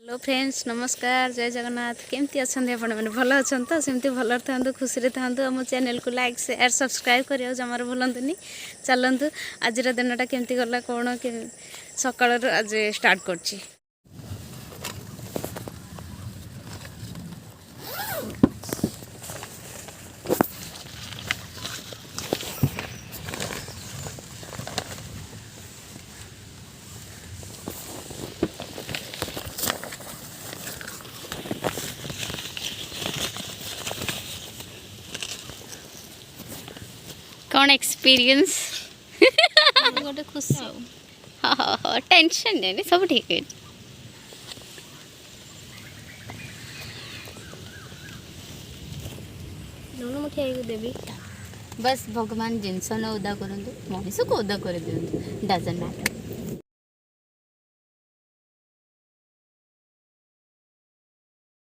Hello friends नमस्कार जय जगन्नाथ केमती अच्छा आपण मैंने भल अच्छा तो सेमती भल था खुशी था मो चैनल को लाइक शेयर सब्सक्राइब करियो जमार भूलतुनि चलतु आज दिनटा केमती गला कौन सकाल आज स्टार्ट करची। कौन एक्सपीरियंस गोटे खुशी हाँ हाँ हाँ टेंशन नहीं सब ठीक है। लुण मुठिया देवी बस भगवान जिनस न उदा करंतु मनीष को उदा कर दियंतु डजंट मैटर।